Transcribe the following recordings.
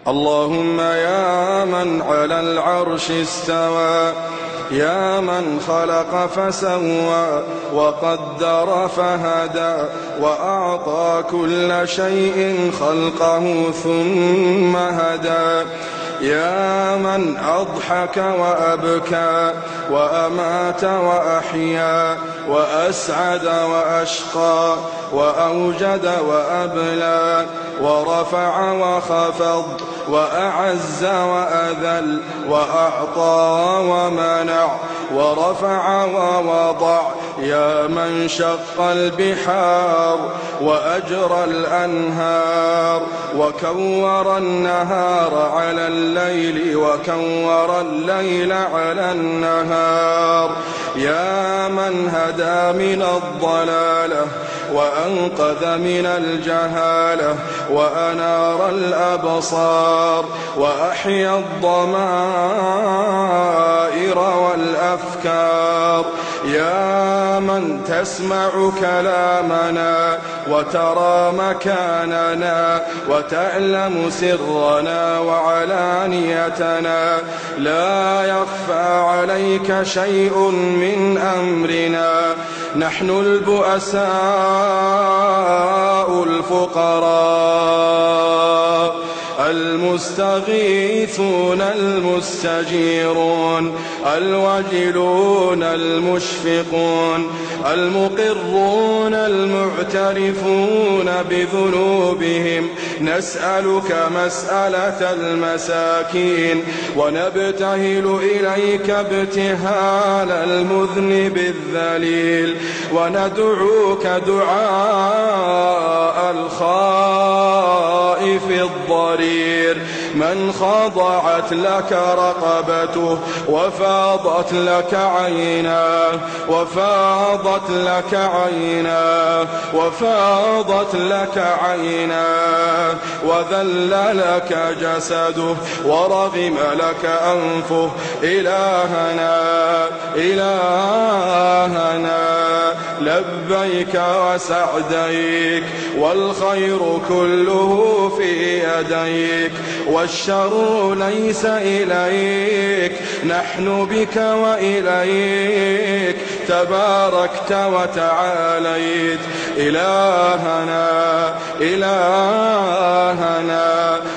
اللهم يا من على العرش استوى، يا من خلق فسوى وقدر فهدى، وأعطى كل شيء خلقه ثم هدى، يا من أضحك وأبكى وأمات وأحيا وأسعد وأشقى وأوجد وأبلى ورفع وخفض وأعز وأذل وأعطى ومنع ورفع ووضع، يا من شق البحار وأجرى الأنهار وكور النهار على الليل وكور الليل على النهار، يا من هدى من الضلالة وأنقذ من الجهالة وأنار الأبصار وأحيا الضمائر والأفكار، يا من تسمع كلامنا وترى مكاننا وتعلم سرنا وعلانيتنا، لا يخفى عليك شيء من أمرنا، نحن البؤساء الفقراء المستغيثون المستجيرون الوجلون المشفقون المقرون المعترفون بذنوبهم، نسألك مسألة المساكين ونبتهل إليك ابتهال المذنب الذليل، وندعوك دعاء الخائف الضرير من خضعت لك رقبته وفاضت لك عيناه وفاضت لك عيناه وفاضت لك عيناه وذل لك جسده ورغم لك أنفه، إلهنا إلهنا لبيك وسعديك، والخير كله في يديك والشر ليس إليك، نحن بك وإليك تباركت وتعاليت، إلهنا إلهنا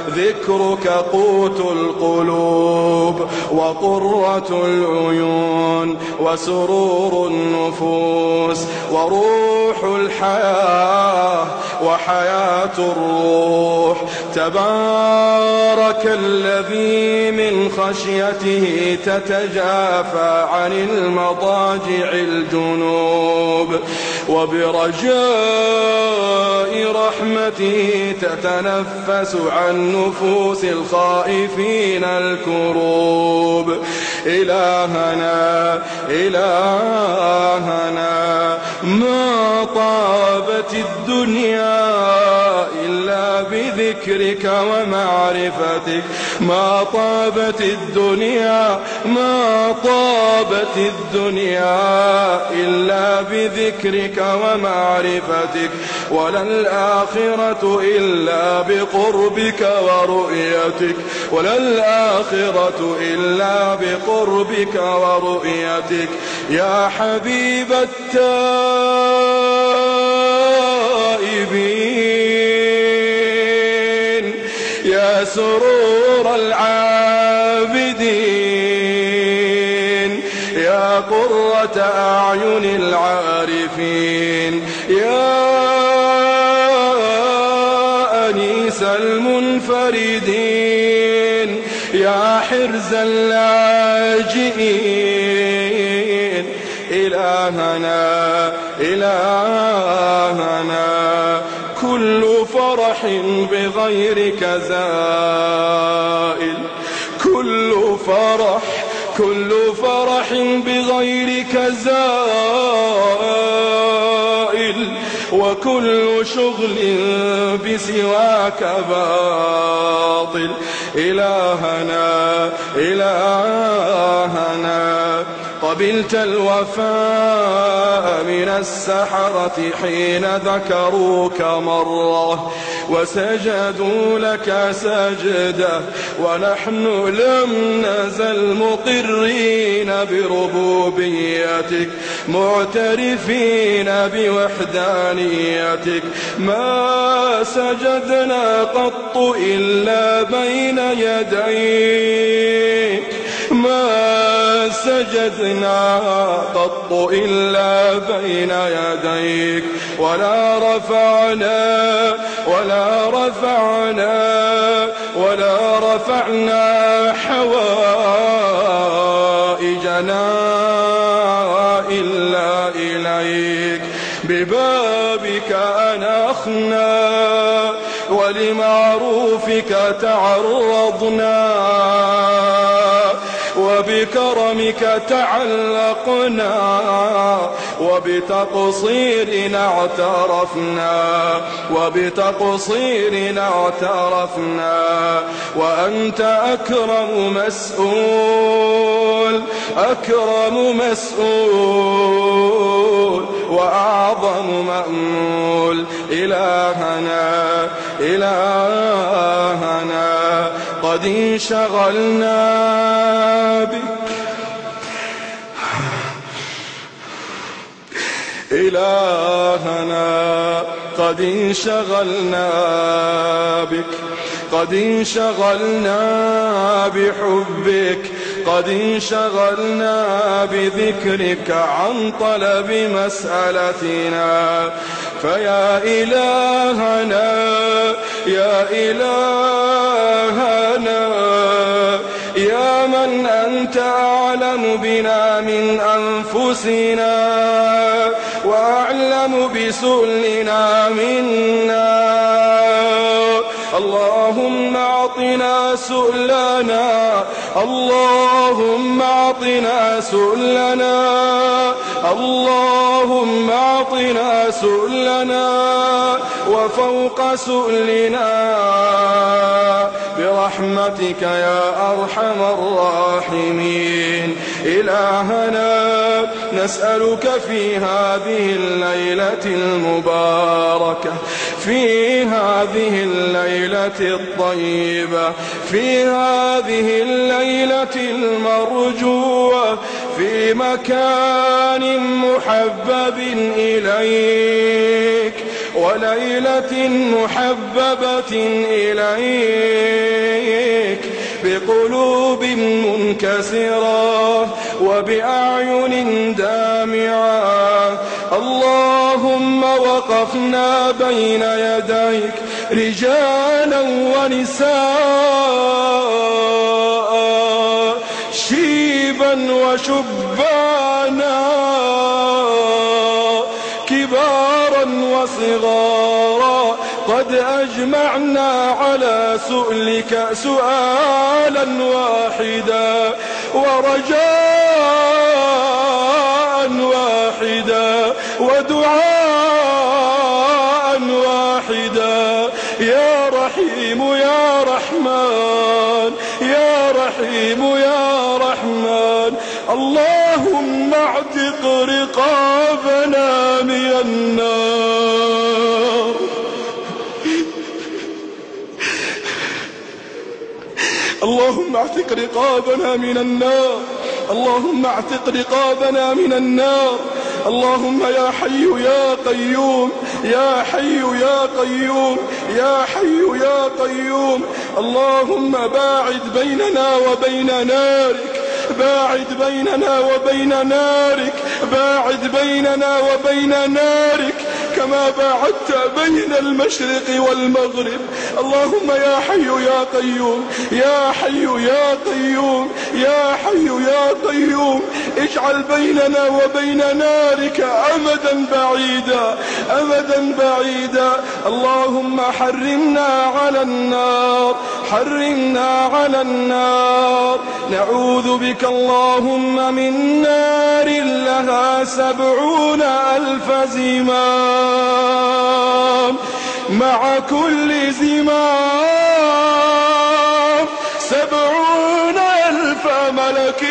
ذكرك قوت القلوب وقرة العيون وسرور النفوس وروح الحياة وحياة الروح، تبارك الذي من خشيته تتجافى عن المضاجع الجنوب، وبرجاء رحمته تتنفس عن نفوس الخائفين الكروب، إلهنا إلهنا ما طابت الدنيا إلا بذكرك ومعرفتك، ما طابت الدنيا ما طابت الدنيا إلا بذكرك ومعرفتك، ولا الآخرة إلا بقربك ورؤيتك، ولا الآخرة إلا بقربك ورؤيتك، يا حبيب التائبين، يا سرور العابدين، يا قرة أعين العارفين، يا أنيس المنفردين، يا حرز اللاجئين، إلهنا إلهنا كل فرح بغيرك زائل، كل فرح بغيرك زائل، وكل شغل بسواك باطل، إلهنا إلهنا قبلت الوفاء من السحرة حين ذكروك مرة وسجدوا لك سجدة، ونحن لم نزل مقرين بربوبيتك معترفين بوحدانيتك، ما سجدنا قط إلا بين يديك، ما سجدنا قط إلا بين يديك، ولا رفعنا حوائجنا إلا إليك، ببابك أنخنا ولمعروفك تعرضنا، وبكرمك تعلقنا، وبتقصيرنا اعترفنا، وأنت أكرم مسؤول وأعظم مأمول. إلهنا قد انشغلنا بك، إلهنا قد انشغلنا بك، قد انشغلنا بحبك، قد انشغلنا بذكرك عن طلب مسألتنا، فيا إلهنا يا إلهنا يا من أنت أعلم بنا من أنفسنا وأعلم بسؤلنا منا، اللهم أعطنا سؤلنا، اللهم أعطنا سؤلنا، اللهم أعطنا سؤلنا وفوق سؤلنا برحمتك يا أرحم الراحمين. إلهنا نسألك في هذه الليلة المباركة، في هذه الليلة الطيبة، في هذه الليلة المرجوة، في مكان محبب إليك وليلة محببة إليك، بقلوب منكسرة وبأعين دامعة، اللهم وقفنا بين يديك رجالا ونساء، شيبا وشبانا، كبارا وصغارا، قد أجمعنا على سؤلك سؤالا واحدا ورجاء واحدا ودعاء واحدا، يا رحيم يا رحمن، يا رحيم يا رحمن، اللهم اعتق رقابنا من النار، اللهم اعتق رقابنا من النار، اللهم اعتق رقابنا من النار، اللهم يا حي يا قيوم، يا حي يا قيوم، يا حي يا قيوم، اللهم باعد بيننا وبين نارك، باعد بيننا وبين نارك، باعد بيننا وبين نارك كما باعدت بين المشرق والمغرب، اللهم يا حي يا قيوم، يا حي يا قيوم، يا حي يا قيوم، اجعل بيننا وبين نارك أمدا بعيدا، أمدا بعيدا، اللهم حرمنا على النار، حرمنا على النار، نعوذ بك اللهم من نار لها 70,000 زمام، مع كل زمام 70,000 ملك